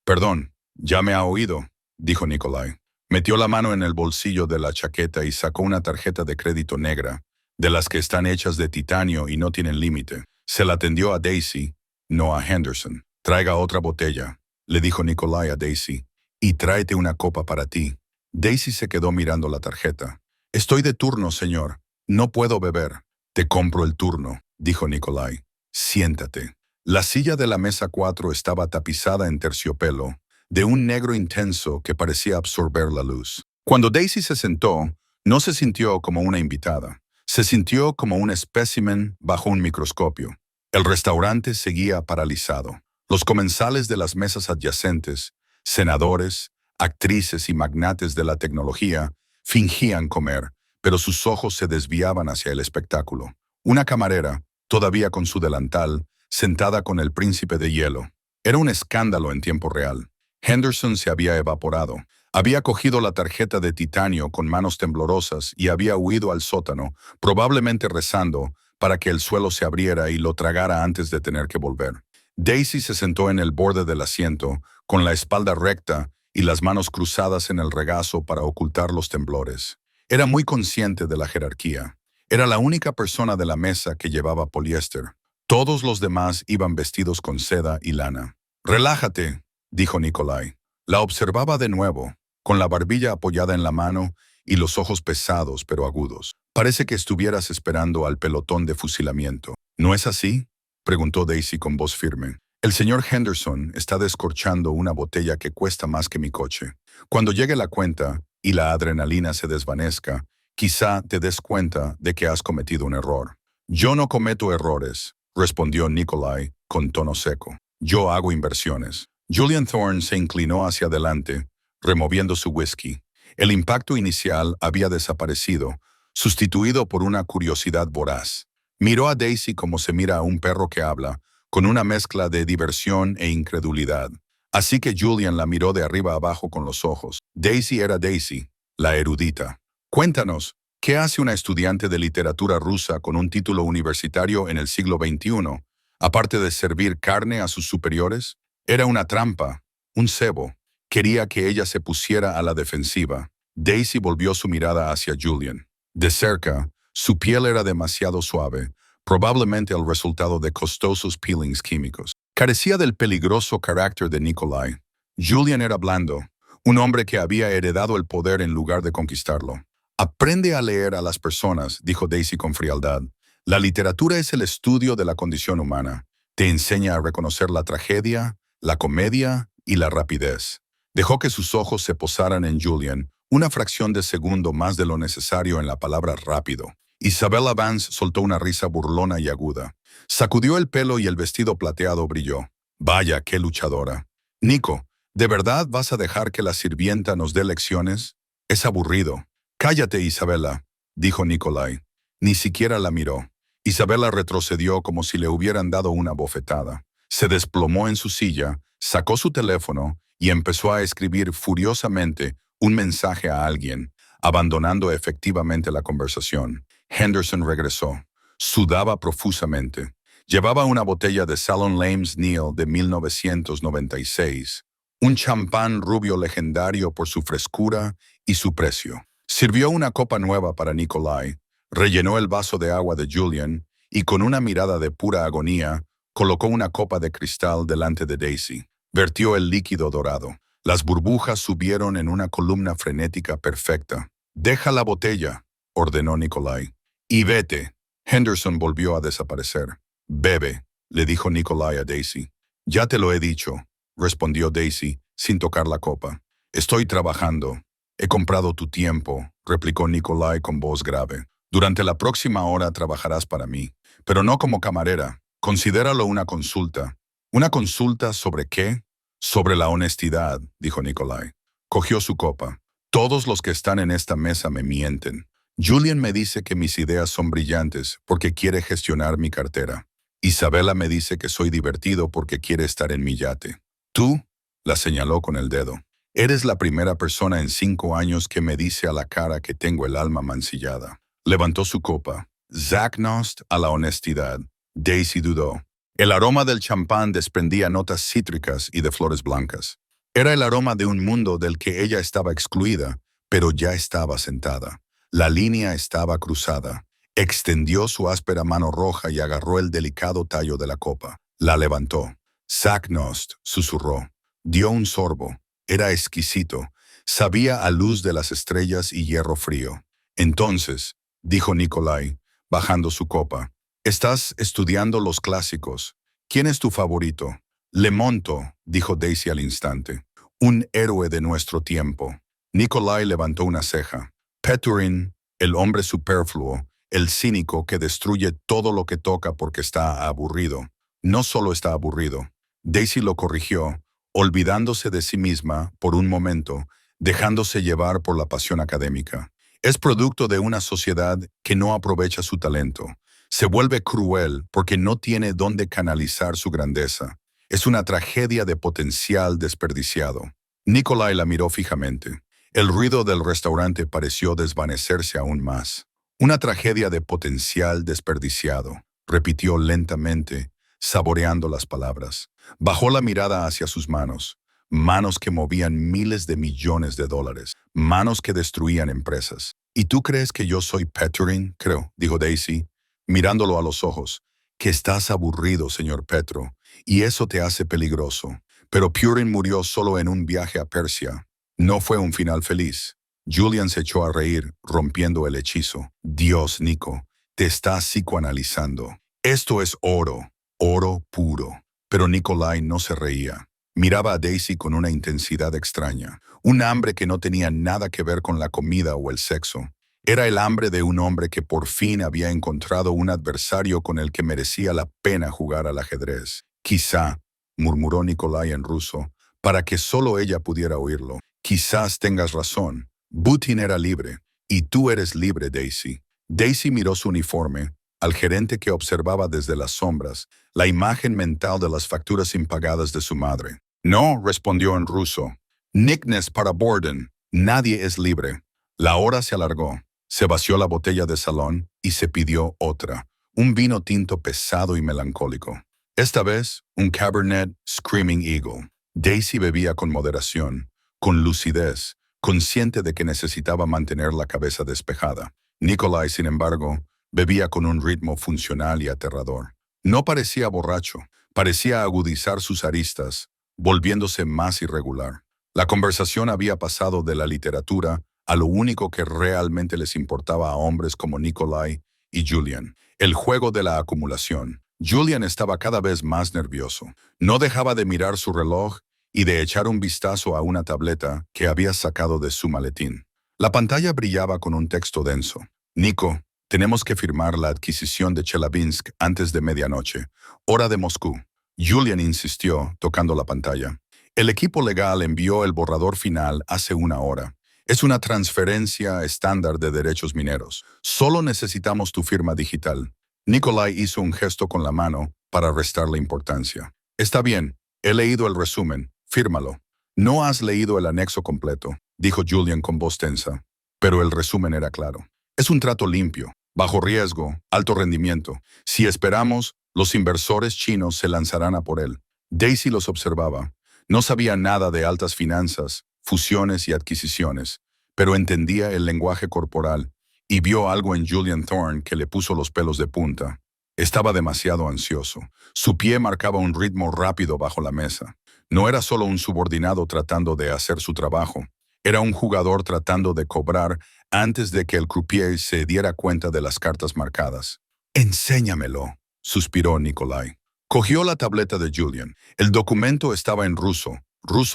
«Perdón, ya me ha oído», dijo Nikolai. Metió la mano en el bolsillo de la chaqueta y sacó una tarjeta de crédito negra, de las que están hechas de titanio y no tienen límite. Se la tendió a Daisy, no a Henderson. «Traiga otra botella», le dijo Nikolai a Daisy, «y tráete una copa para ti». Daisy se quedó mirando la tarjeta. «Estoy de turno, señor. No puedo beber». «Te compro el turno», dijo Nikolai. «Siéntate». La silla de la mesa 4 estaba tapizada en terciopelo, de un negro intenso que parecía absorber la luz. Cuando Daisy se sentó, no se sintió como una invitada. Se sintió como un espécimen bajo un microscopio. El restaurante seguía paralizado. Los comensales de las mesas adyacentes, senadores, actrices y magnates de la tecnología, fingían comer, pero sus ojos se desviaban hacia el espectáculo. Una camarera, todavía con su delantal, sentada con el príncipe de hielo. Era un escándalo en tiempo real. Henderson se había evaporado. Había cogido la tarjeta de titanio con manos temblorosas y había huido al sótano, probablemente rezando para que el suelo se abriera y lo tragara antes de tener que volver. Daisy se sentó en el borde del asiento, con la espalda recta y las manos cruzadas en el regazo para ocultar los temblores. Era muy consciente de la jerarquía. Era la única persona de la mesa que llevaba poliéster. Todos los demás iban vestidos con seda y lana. «Relájate», dijo Nikolai. La observaba de nuevo, con la barbilla apoyada en la mano y los ojos pesados pero agudos. «Parece que estuvieras esperando al pelotón de fusilamiento». «¿No es así?», preguntó Daisy con voz firme. «El señor Henderson está descorchando una botella que cuesta más que mi coche. Cuando llegue la cuenta y la adrenalina se desvanezca, quizá te des cuenta de que has cometido un error». «Yo no cometo errores», respondió Nikolai con tono seco. «Yo hago inversiones». Julian Thorne se inclinó hacia adelante, removiendo su whisky. El impacto inicial había desaparecido, sustituido por una curiosidad voraz. Miró a Daisy como se mira a un perro que habla, con una mezcla de diversión e incredulidad. Así que Julian la miró de arriba abajo con los ojos. Daisy era Daisy, la erudita. «Cuéntanos, ¿qué hace una estudiante de literatura rusa con un título universitario en el siglo XXI, aparte de servir carne a sus superiores?» Era una trampa, un cebo. Quería que ella se pusiera a la defensiva. Daisy volvió su mirada hacia Julian. De cerca, su piel era demasiado suave, probablemente el resultado de costosos peelings químicos. Carecía del peligroso carácter de Nikolai. Julian era blando, un hombre que había heredado el poder en lugar de conquistarlo. Aprende a leer a las personas, dijo Daisy con frialdad. La literatura es el estudio de la condición humana. Te enseña a reconocer la tragedia, la comedia y la rapidez. Dejó que sus ojos se posaran en Julian, una fracción de segundo más de lo necesario en la palabra rápido. Isabella Vance soltó una risa burlona y aguda. Sacudió el pelo y el vestido plateado brilló. Vaya, qué luchadora. Nico, ¿de verdad vas a dejar que la sirvienta nos dé lecciones? Es aburrido. Cállate, Isabella, dijo Nikolai. Ni siquiera la miró. Isabella retrocedió como si le hubieran dado una bofetada. Se desplomó en su silla, sacó su teléfono y empezó a escribir furiosamente un mensaje a alguien, abandonando efectivamente la conversación. Henderson regresó. Sudaba profusamente. Llevaba una botella de Salon Lames Neal de 1996, un champán rubio legendario por su frescura y su precio. Sirvió una copa nueva para Nikolai, rellenó el vaso de agua de Julian y con una mirada de pura agonía, colocó una copa de cristal delante de Daisy. Vertió el líquido dorado. Las burbujas subieron en una columna frenética perfecta. «Deja la botella», ordenó Nikolai. «Y vete». Henderson volvió a desaparecer. «Bebe», le dijo Nikolai a Daisy. «Ya te lo he dicho», respondió Daisy, sin tocar la copa. «Estoy trabajando». «He comprado tu tiempo», replicó Nikolai con voz grave. «Durante la próxima hora trabajarás para mí, pero no como camarera. Considéralo una consulta». «¿Una consulta sobre qué?» «Sobre la honestidad», dijo Nikolai. Cogió su copa. «Todos los que están en esta mesa me mienten. Julian me dice que mis ideas son brillantes porque quiere gestionar mi cartera. Isabella me dice que soy divertido porque quiere estar en mi yate. Tú», la señaló con el dedo, «eres la primera persona en 5 años que me dice a la cara que tengo el alma mancillada». Levantó su copa. «Zacnost a la honestidad». Daisy dudó. El aroma del champán desprendía notas cítricas y de flores blancas. Era el aroma de un mundo del que ella estaba excluida, pero ya estaba sentada. La línea estaba cruzada. Extendió su áspera mano roja y agarró el delicado tallo de la copa. La levantó. «Zacnost», susurró. Dio un sorbo. Era exquisito. Sabía a luz de las estrellas y hierro frío. «Entonces», dijo Nikolai, bajando su copa, «estás estudiando los clásicos. ¿Quién es tu favorito?» «Le Monto», dijo Daisy al instante. «Un héroe de nuestro tiempo». Nikolai levantó una ceja. «Peturin, el hombre superfluo, el cínico que destruye todo lo que toca porque está aburrido». «No solo está aburrido». Daisy lo corrigió, olvidándose de sí misma por un momento, dejándose llevar por la pasión académica. «Es producto de una sociedad que no aprovecha su talento. Se vuelve cruel porque no tiene dónde canalizar su grandeza. Es una tragedia de potencial desperdiciado». Nikolai la miró fijamente. El ruido del restaurante pareció desvanecerse aún más. «Una tragedia de potencial desperdiciado», repitió lentamente, saboreando las palabras. Bajó la mirada hacia sus manos. Manos que movían miles de millones de dólares. Manos que destruían empresas. «¿Y tú crees que yo soy Peturin?» «Creo», dijo Daisy, mirándolo a los ojos, «que estás aburrido, señor Petro, y eso te hace peligroso. Pero Purin murió solo en un viaje a Persia. No fue un final feliz». Julian se echó a reír, rompiendo el hechizo. «Dios, Nico, te estás psicoanalizando. Esto es oro, oro puro». Pero Nikolai no se reía. Miraba a Daisy con una intensidad extraña, un hambre que no tenía nada que ver con la comida o el sexo. Era el hambre de un hombre que por fin había encontrado un adversario con el que merecía la pena jugar al ajedrez. «Quizá», murmuró Nikolai en ruso, para que solo ella pudiera oírlo. «Quizás tengas razón. Putin era libre, y tú eres libre, Daisy». Daisy miró su uniforme, al gerente que observaba desde las sombras, la imagen mental de las facturas impagadas de su madre. «No», respondió en ruso. «Nickness para Borden. Nadie es libre». La hora se alargó. Se vació la botella de salón y se pidió otra, un vino tinto pesado y melancólico. Esta vez, un Cabernet Screaming Eagle. Daisy bebía con moderación, con lucidez, consciente de que necesitaba mantener la cabeza despejada. Nikolai, sin embargo, Bebía con un ritmo funcional y aterrador. No parecía borracho, parecía agudizar sus aristas, volviéndose más irregular. La conversación había pasado de la literatura a lo único que realmente les importaba a hombres como Nikolai y Julian: el juego de la acumulación. Julian estaba cada vez más nervioso. No dejaba de mirar su reloj y de echar un vistazo a una tableta que había sacado de su maletín. La pantalla brillaba con un texto denso. Nico, tenemos que firmar la adquisición de Chelyabinsk antes de medianoche, hora de Moscú. Julian insistió, tocando la pantalla. El equipo legal envió el borrador final hace una hora. Es una transferencia estándar de derechos mineros. Solo necesitamos tu firma digital. Nikolai hizo un gesto con la mano para restarle importancia. Está bien, he leído el resumen. Fírmalo. No has leído el anexo completo, dijo Julian con voz tensa. Pero el resumen era claro. Es un trato limpio, bajo riesgo, alto rendimiento. Si esperamos, los inversores chinos se lanzarán a por él. Daisy los observaba. No sabía nada de altas finanzas, fusiones y adquisiciones, pero entendía el lenguaje corporal y vio algo en Julian Thorne que le puso los pelos de punta. Estaba demasiado ansioso. Su pie marcaba un ritmo rápido bajo la mesa. No era solo un subordinado tratando de hacer su trabajo. Era un jugador tratando de cobrar antes de que el croupier se diera cuenta de las cartas marcadas. «Enséñamelo», suspiró Nikolai. Cogió la tableta de Julian. El documento estaba en ruso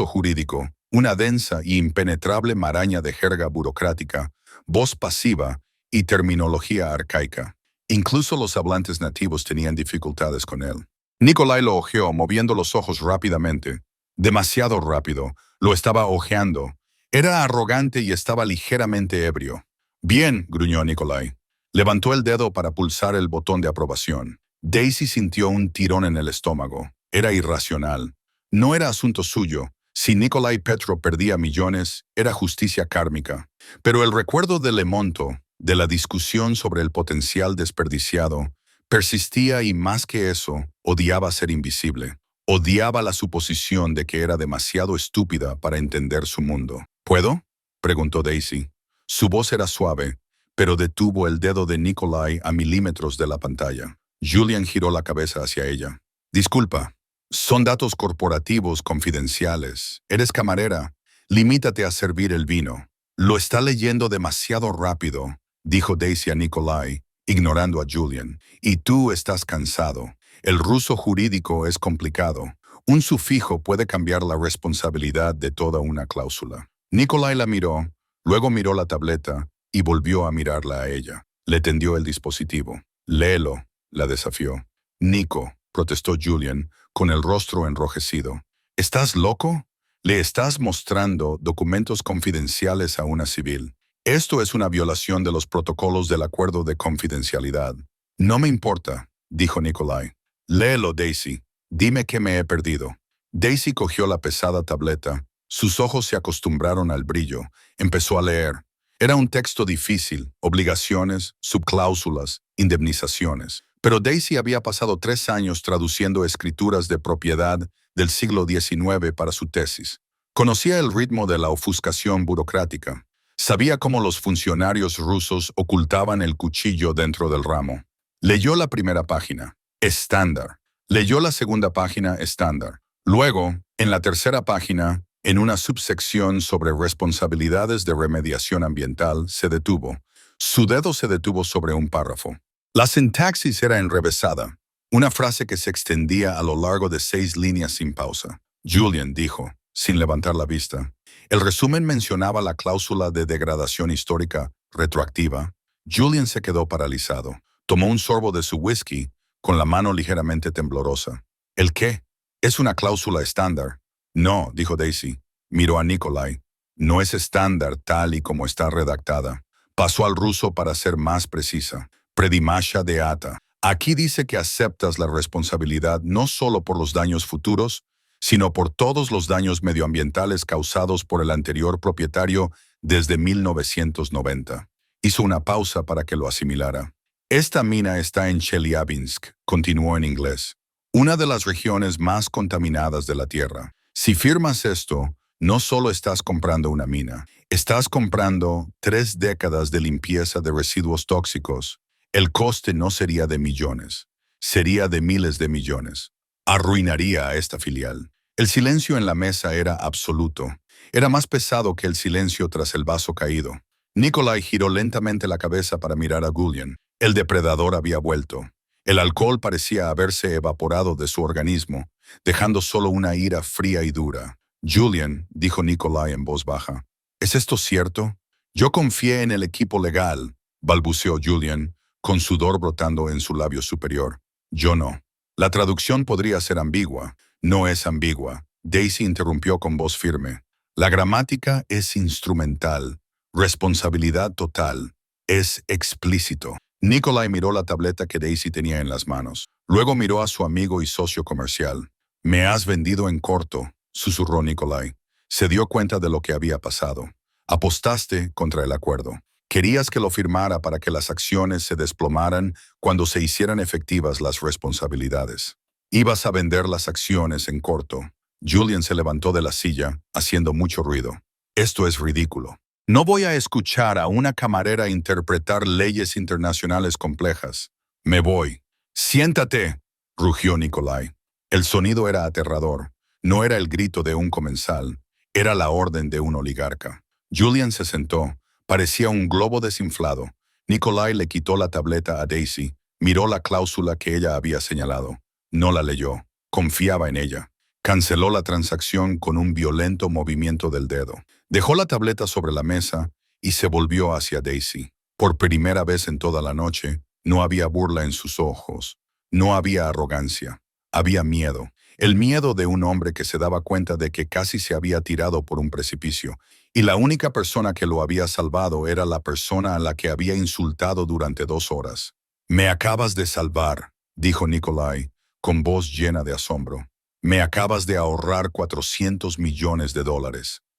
jurídico, una densa y impenetrable maraña de jerga burocrática, voz pasiva y terminología arcaica. Incluso los hablantes nativos tenían dificultades con él. Nikolai lo hojeó, moviendo los ojos rápidamente. Demasiado rápido. Lo estaba hojeando. Era arrogante y estaba ligeramente ebrio. «Bien», gruñó Nikolai. Levantó el dedo para pulsar el botón de aprobación. Daisy sintió un tirón en el estómago. Era irracional. No era asunto suyo. Si Nikolai Petro perdía millones, era justicia kármica. Pero el recuerdo del monto, de la discusión sobre el potencial desperdiciado, persistía y más que eso, odiaba ser invisible. Odiaba la suposición de que era demasiado estúpida para entender su mundo. «¿Puedo?», preguntó Daisy. Su voz era suave, pero detuvo el dedo de Nikolai a milímetros de la pantalla. Julian giró la cabeza hacia ella. «Disculpa, son datos corporativos confidenciales. Eres camarera. Limítate a servir el vino». «Lo está leyendo demasiado rápido», dijo Daisy a Nikolai, ignorando a Julian. «Y tú estás cansado. El ruso jurídico es complicado. Un sufijo puede cambiar la responsabilidad de toda una cláusula». Nikolai la miró, luego miró la tableta y volvió a mirarla a ella. Le tendió el dispositivo. «Léelo», la desafió. «Nico», protestó Julian, con el rostro enrojecido. «¿Estás loco? Le estás mostrando documentos confidenciales a una civil. Esto es una violación de los protocolos del acuerdo de confidencialidad». «No me importa», dijo Nikolai. «Léelo, Daisy. Dime que me he perdido». Daisy cogió la pesada tableta. Sus ojos se acostumbraron al brillo. Empezó a leer. Era un texto difícil: obligaciones, subcláusulas, indemnizaciones. Pero Daisy había pasado 3 años traduciendo escrituras de propiedad del siglo XIX para su tesis. Conocía el ritmo de la ofuscación burocrática. Sabía cómo los funcionarios rusos ocultaban el cuchillo dentro del ramo. Leyó la primera página. Estándar. Leyó la segunda página. Estándar. Luego, en la tercera página, en una subsección sobre responsabilidades de remediación ambiental, se detuvo. Su dedo se detuvo sobre un párrafo. La sintaxis era enrevesada, una frase que se extendía a lo largo de 6 líneas sin pausa. «Julian», dijo, sin levantar la vista. El resumen mencionaba la cláusula de degradación histórica retroactiva. Julian se quedó paralizado. Tomó un sorbo de su whisky, con la mano ligeramente temblorosa. «¿El qué? ¿Es una cláusula estándar?» «No», dijo Daisy. Miró a Nikolai. «No es estándar tal y como está redactada». Pasó al ruso para ser más precisa. «Predimasha de ata. Aquí dice que aceptas la responsabilidad no solo por los daños futuros, sino por todos los daños medioambientales causados por el anterior propietario desde 1990. Hizo una pausa para que lo asimilara. «Esta mina está en Chelyabinsk», continuó en inglés, «una de las regiones más contaminadas de la Tierra. Si firmas esto, no solo estás comprando una mina, estás comprando 3 décadas de limpieza de residuos tóxicos, El coste no sería de millones, sería de miles de millones. Arruinaría a esta filial. El silencio en la mesa era absoluto. Era más pesado que el silencio tras el vaso caído. Nikolai giró lentamente la cabeza para mirar a Julian. El depredador había vuelto. El alcohol parecía haberse evaporado de su organismo, dejando solo una ira fría y dura. Julian, dijo Nikolai en voz baja, ¿es esto cierto? Yo confié en el equipo legal, balbuceó Julian, con sudor brotando en su labio superior. Yo no. La traducción podría ser ambigua. No es ambigua. Daisy interrumpió con voz firme. La gramática es instrumental. Responsabilidad total. Es explícito. Nikolai miró la tableta que Daisy tenía en las manos. Luego miró a su amigo y socio comercial. Me has vendido en corto, susurró Nikolai. Se dio cuenta de lo que había pasado. Apostaste contra el acuerdo. Querías que lo firmara para que las acciones se desplomaran cuando se hicieran efectivas las responsabilidades. Ibas a vender las acciones en corto. Julian se levantó de la silla, haciendo mucho ruido. Esto es ridículo. No voy a escuchar a una camarera interpretar leyes internacionales complejas. Me voy. Siéntate, rugió Nikolai. El sonido era aterrador. No era el grito de un comensal, era la orden de un oligarca. Julian se sentó. Parecía un globo desinflado. Nikolai le quitó la tableta a Daisy, miró la cláusula que ella había señalado. No la leyó. Confiaba en ella. Canceló la transacción con un violento movimiento del dedo. Dejó la tableta sobre la mesa y se volvió hacia Daisy. Por primera vez en toda la noche, no había burla en sus ojos. No había arrogancia. Había miedo. El miedo de un hombre que se daba cuenta de que casi se había tirado por un precipicio, y la única persona que lo había salvado era la persona a la que había insultado durante 2 horas. «Me acabas de salvar», dijo Nikolai, con voz llena de asombro. «Me acabas de ahorrar $400 millones.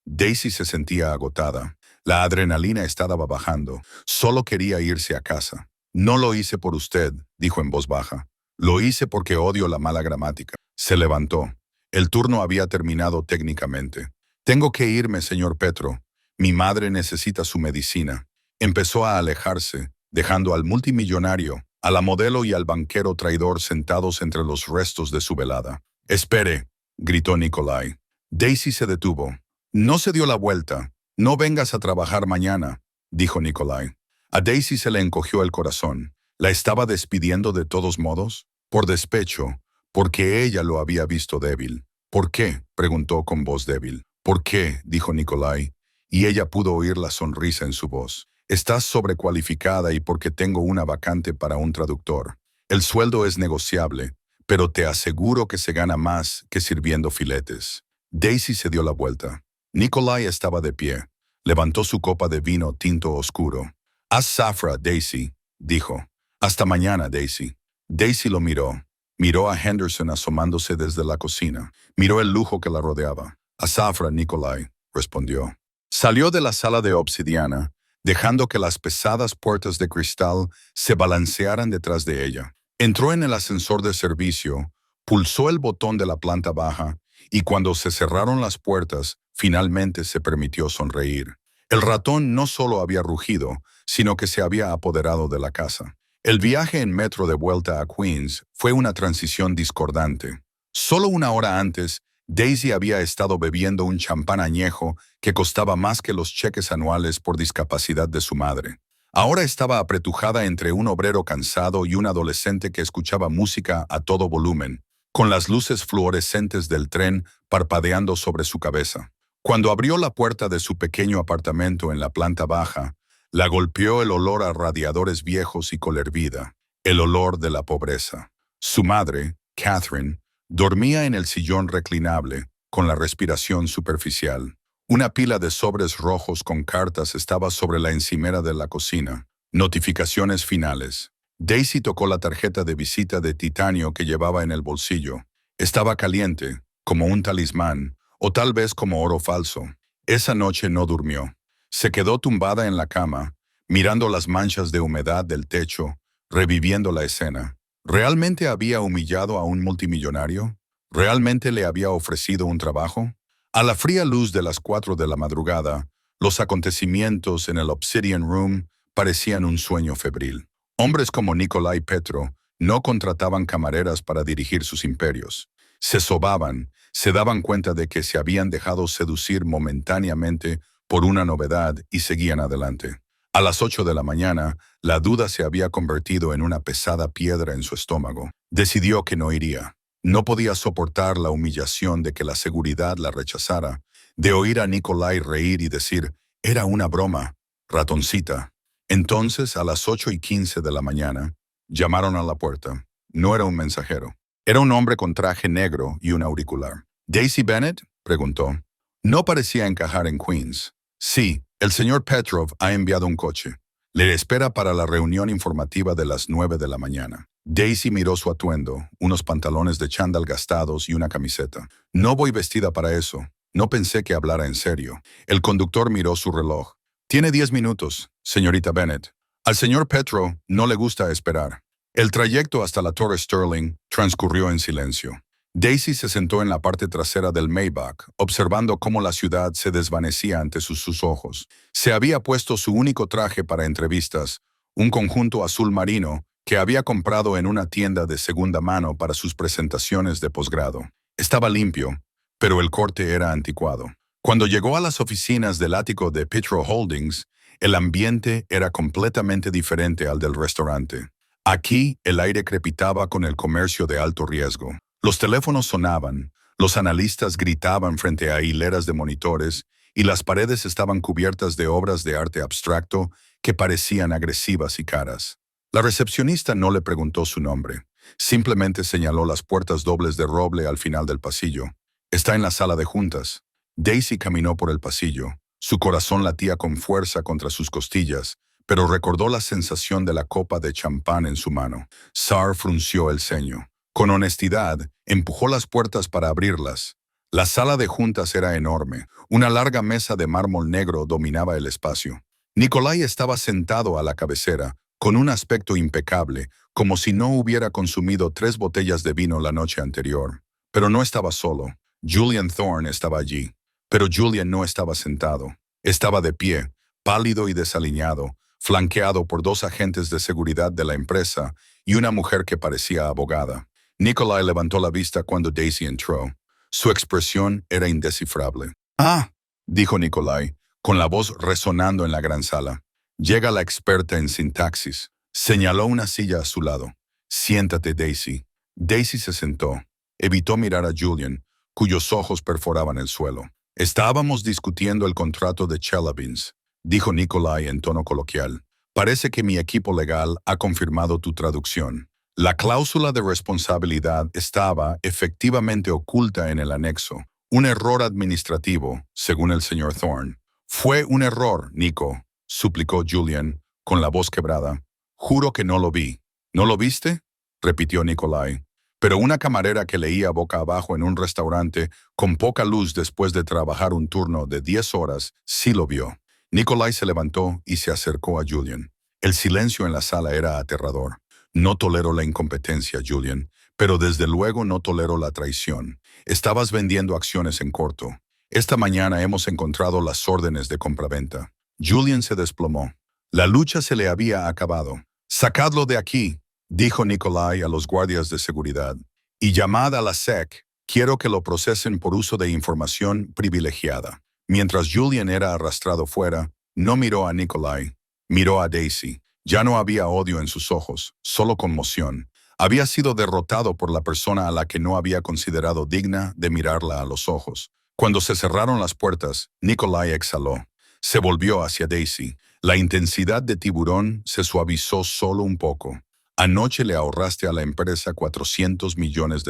Daisy se sentía agotada. La adrenalina estaba bajando. Solo quería irse a casa. «No lo hice por usted», dijo en voz baja. «Lo hice porque odio la mala gramática». Se levantó. El turno había terminado técnicamente. «Tengo que irme, señor Petro. Mi madre necesita su medicina». Empezó a alejarse, dejando al multimillonario, a la modelo y al banquero traidor sentados entre los restos de su velada. «Espere», gritó Nikolai. Daisy se detuvo. «No se dio la vuelta. No vengas a trabajar mañana», dijo Nikolai. A Daisy se le encogió el corazón. ¿La estaba despidiendo de todos modos? Por despecho, porque ella lo había visto débil. «¿Por qué?», preguntó con voz débil. «¿Por qué?», dijo Nikolai, y ella pudo oír la sonrisa en su voz. «Estás sobrecualificada y porque tengo una vacante para un traductor. El sueldo es negociable, pero te aseguro que se gana más que sirviendo filetes». Daisy se dio la vuelta. Nikolai estaba de pie. Levantó su copa de vino tinto oscuro. «Haz zafra, Daisy», dijo. «Hasta mañana, Daisy». Daisy lo miró. Miró a Henderson asomándose desde la cocina. Miró el lujo que la rodeaba. «Azafra, Nikolai», respondió. Salió de la sala de obsidiana, dejando que las pesadas puertas de cristal se balancearan detrás de ella. Entró en el ascensor de servicio, pulsó el botón de la planta baja, y cuando se cerraron las puertas, finalmente se permitió sonreír. El ratón no solo había rugido, sino que se había apoderado de la casa. El viaje en metro de vuelta a Queens fue una transición discordante. Solo 1 hora antes, Daisy había estado bebiendo un champán añejo que costaba más que los cheques anuales por discapacidad de su madre. Ahora estaba apretujada entre un obrero cansado y un adolescente que escuchaba música a todo volumen, con las luces fluorescentes del tren parpadeando sobre su cabeza. Cuando abrió la puerta de su pequeño apartamento en la planta baja, la golpeó el olor a radiadores viejos y colervida, el olor de la pobreza. Su madre, Catherine, dormía en el sillón reclinable, con la respiración superficial. Una pila de sobres rojos con cartas estaba sobre la encimera de la cocina. Notificaciones finales. Daisy tocó la tarjeta de visita de titanio que llevaba en el bolsillo. Estaba caliente, como un talismán, o tal vez como oro falso. Esa noche no durmió. Se quedó tumbada en la cama, mirando las manchas de humedad del techo, reviviendo la escena. ¿Realmente había humillado a un multimillonario? ¿Realmente le había ofrecido un trabajo? A la fría luz de las 4 de la madrugada, los acontecimientos en el Obsidian Room parecían un sueño febril. Hombres como Nikolai Petro no contrataban camareras para dirigir sus imperios. Se sobaban, se daban cuenta de que se habían dejado seducir momentáneamente por una novedad y seguían adelante. A las 8 de la mañana, la duda se había convertido en una pesada piedra en su estómago. Decidió que no iría. No podía soportar la humillación de que la seguridad la rechazara, de oír a Nikolai reír y decir, era una broma, ratoncita. Entonces, a las 8:15 de la mañana, llamaron a la puerta. No era un mensajero. Era un hombre con traje negro y un auricular. ¿Daisy Bennett?, preguntó. No parecía encajar en Queens. Sí, el señor Petrov ha enviado un coche. Le espera para la reunión informativa de las 9 de la mañana. Daisy miró su atuendo, unos pantalones de chándal gastados y una camiseta. No voy vestida para eso. No pensé que hablara en serio. El conductor miró su reloj. Tiene 10 minutos, señorita Bennett. Al señor Petro no le gusta esperar. El trayecto hasta la Torre Sterling transcurrió en silencio. Daisy se sentó en la parte trasera del Maybach, observando cómo la ciudad se desvanecía ante sus ojos. Se había puesto su único traje para entrevistas, un conjunto azul marino que había comprado en una tienda de segunda mano para sus presentaciones de posgrado. Estaba limpio, pero el corte era anticuado. Cuando llegó a las oficinas del ático de Petro Holdings, el ambiente era completamente diferente al del restaurante. Aquí, el aire crepitaba con el comercio de alto riesgo. Los teléfonos sonaban, los analistas gritaban frente a hileras de monitores y las paredes estaban cubiertas de obras de arte abstracto que parecían agresivas y caras. La recepcionista no le preguntó su nombre. Simplemente señaló las puertas dobles de roble al final del pasillo. Está en la sala de juntas. Daisy caminó por el pasillo. Su corazón latía con fuerza contra sus costillas, pero recordó la sensación de la copa de champán en su mano. Sar frunció el ceño. Con honestidad, empujó las puertas para abrirlas. La sala de juntas era enorme. Una larga mesa de mármol negro dominaba el espacio. Nikolai estaba sentado a la cabecera, con un aspecto impecable, como si no hubiera consumido 3 botellas de vino la noche anterior. Pero no estaba solo. Julian Thorne estaba allí. Pero Julian no estaba sentado. Estaba de pie, pálido y desaliñado, flanqueado por 2 agentes de seguridad de la empresa y una mujer que parecía abogada. Nikolai levantó la vista cuando Daisy entró. Su expresión era indescifrable. «Ah», dijo Nikolai, con la voz resonando en la gran sala. «Llega la experta en sintaxis». Señaló una silla a su lado. «Siéntate, Daisy». Daisy se sentó. Evitó mirar a Julian, cuyos ojos perforaban el suelo. «Estábamos discutiendo el contrato de Chelyabinsk», dijo Nikolai en tono coloquial. «Parece que mi equipo legal ha confirmado tu traducción. La cláusula de responsabilidad estaba efectivamente oculta en el anexo. Un error administrativo, según el señor Thorne». «Fue un error, Nico», suplicó Julian, con la voz quebrada. «Juro que no lo vi». «¿No lo viste?», repitió Nikolai. Pero una camarera que leía boca abajo en un restaurante con poca luz después de trabajar un turno de 10 horas sí lo vio. Nikolai se levantó y se acercó a Julian. El silencio en la sala era aterrador. «No tolero la incompetencia, Julian, pero desde luego no tolero la traición. Estabas vendiendo acciones en corto. Esta mañana hemos encontrado las órdenes de compraventa». Julian se desplomó. La lucha se le había acabado. «Sacadlo de aquí», dijo Nikolai a los guardias de seguridad. «Y llamad a la SEC. Quiero que lo procesen por uso de información privilegiada». Mientras Julian era arrastrado fuera, no miró a Nikolai. Miró a Daisy. Ya no había odio en sus ojos, solo conmoción. Había sido derrotado por la persona a la que no había considerado digna de mirarla a los ojos. Cuando se cerraron las puertas, Nikolai exhaló. Se volvió hacia Daisy. La intensidad de tiburón se suavizó solo un poco. «Anoche le ahorraste a la empresa $400 millones»,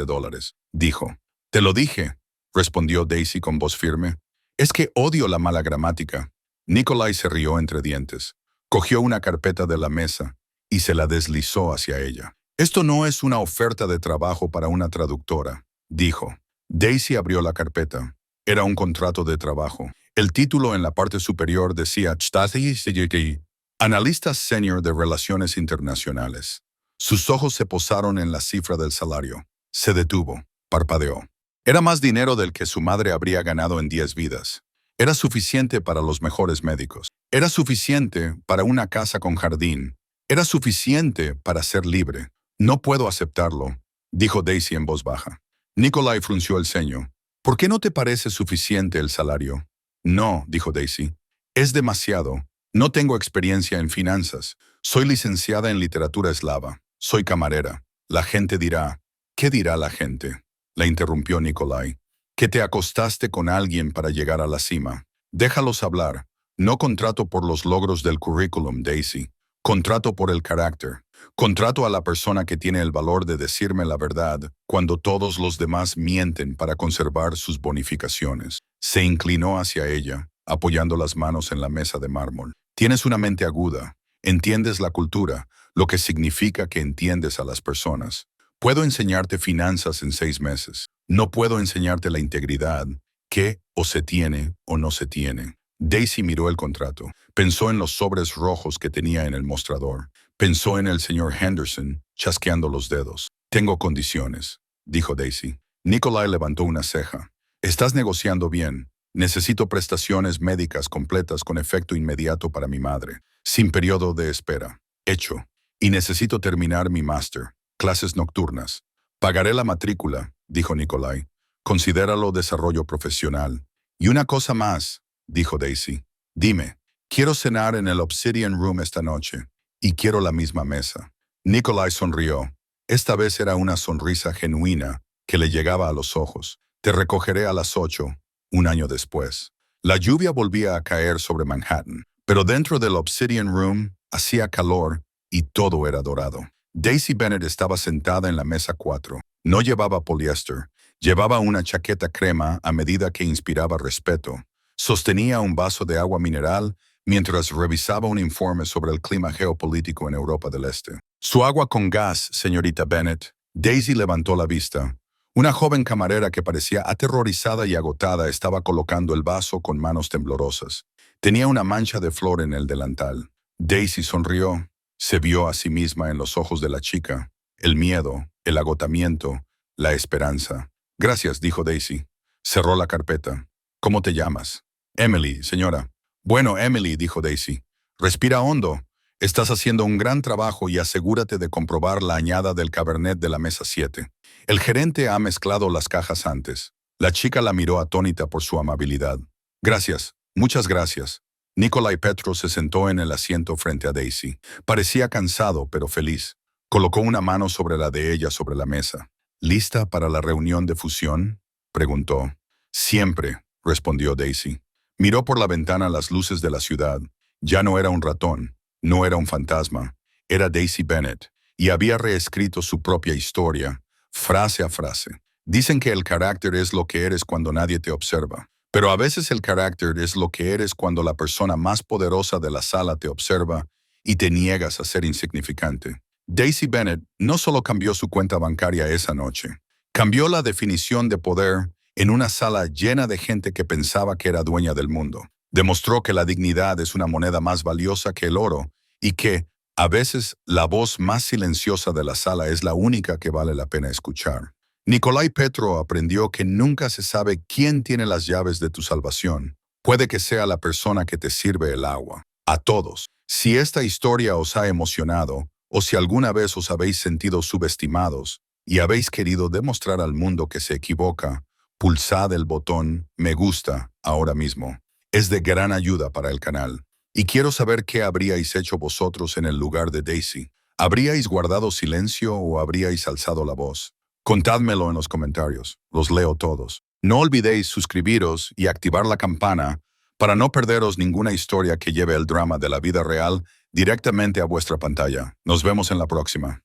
dijo. «Te lo dije», respondió Daisy con voz firme. «Es que odio la mala gramática». Nikolai se rió entre dientes. Cogió una carpeta de la mesa y se la deslizó hacia ella. «Esto no es una oferta de trabajo para una traductora», dijo. Daisy abrió la carpeta. Era un contrato de trabajo. El título en la parte superior decía «Analista Senior de Relaciones Internacionales». Sus ojos se posaron en la cifra del salario. Se detuvo. Parpadeó. Era más dinero del que su madre habría ganado en 10 vidas. Era suficiente para los mejores médicos. Era suficiente para una casa con jardín Era suficiente para ser libre. No puedo aceptarlo, dijo Daisy en voz baja. Nikolai frunció el ceño. ¿Por qué no te parece suficiente el salario? No, dijo Daisy. Es demasiado. No tengo experiencia en finanzas. Soy licenciada en literatura eslava. Soy camarera. La gente dirá. ¿Qué dirá la gente? La interrumpió Nikolai. Que te acostaste con alguien para llegar a la cima. Déjalos hablar. No contrato por los logros del currículum, Daisy. Contrato por el carácter. Contrato a la persona que tiene el valor de decirme la verdad cuando todos los demás mienten para conservar sus bonificaciones. Se inclinó hacia ella, apoyando las manos en la mesa de mármol. Tienes una mente aguda. Entiendes la cultura, lo que significa que entiendes a las personas. Puedo enseñarte finanzas en 6 meses. No puedo enseñarte la integridad, que o se tiene o no se tiene. Daisy miró el contrato. Pensó en los sobres rojos que tenía en el mostrador. Pensó en el señor Henderson, chasqueando los dedos. Tengo condiciones, dijo Daisy. Nikolai levantó una ceja. Estás negociando bien. Necesito prestaciones médicas completas con efecto inmediato para mi madre, sin periodo de espera. Hecho. Y necesito terminar mi máster. Clases nocturnas. Pagaré la matrícula, dijo Nikolai. Considéralo desarrollo profesional. Y una cosa más, dijo Daisy. Dime, quiero cenar en el Obsidian Room esta noche, y quiero la misma mesa. Nikolai sonrió. Esta vez era una sonrisa genuina que le llegaba a los ojos. Te recogeré a las 8, un año después. La lluvia volvía a caer sobre Manhattan, pero dentro del Obsidian Room hacía calor y todo era dorado. Daisy Bennet estaba sentada en la mesa 4. No llevaba poliéster. Llevaba una chaqueta crema a medida que inspiraba respeto. Sostenía un vaso de agua mineral mientras revisaba un informe sobre el clima geopolítico en Europa del Este. Su agua con gas, señorita Bennet. Daisy levantó la vista. Una joven camarera que parecía aterrorizada y agotada estaba colocando el vaso con manos temblorosas. Tenía una mancha de flor en el delantal. Daisy sonrió. Se vio a sí misma en los ojos de la chica. El miedo, el agotamiento, la esperanza. Gracias, dijo Daisy. Cerró la carpeta. ¿Cómo te llamas? Emily, señora. Bueno, Emily, dijo Daisy. Respira hondo. Estás haciendo un gran trabajo y asegúrate de comprobar la añada del Cabernet de la mesa 7. El gerente ha mezclado las cajas antes. La chica la miró atónita por su amabilidad. Gracias, muchas gracias. Nikolai Petro se sentó en el asiento frente a Daisy. Parecía cansado, pero feliz. Colocó una mano sobre la de ella sobre la mesa. ¿Lista para la reunión de fusión?, preguntó. Siempre, respondió Daisy. Miró por la ventana las luces de la ciudad. Ya no era un ratón, no era un fantasma. Era Daisy Bennet, y había reescrito su propia historia, frase a frase. Dicen que el carácter es lo que eres cuando nadie te observa. Pero a veces el carácter es lo que eres cuando la persona más poderosa de la sala te observa y te niegas a ser insignificante. Daisy Bennet no solo cambió su cuenta bancaria esa noche, cambió la definición de poder en una sala llena de gente que pensaba que era dueña del mundo. Demostró que la dignidad es una moneda más valiosa que el oro y que, a veces, la voz más silenciosa de la sala es la única que vale la pena escuchar. Nikolai Petro aprendió que nunca se sabe quién tiene las llaves de tu salvación. Puede que sea la persona que te sirve el agua. A todos. Si esta historia os ha emocionado, o si alguna vez os habéis sentido subestimados y habéis querido demostrar al mundo que se equivoca, pulsad el botón me gusta ahora mismo. Es de gran ayuda para el canal. Y quiero saber qué habríais hecho vosotros en el lugar de Daisy. ¿Habríais guardado silencio o habríais alzado la voz? Contádmelo en los comentarios, los leo todos. No olvidéis suscribiros y activar la campana para no perderos ninguna historia que lleve el drama de la vida real directamente a vuestra pantalla. Nos vemos en la próxima.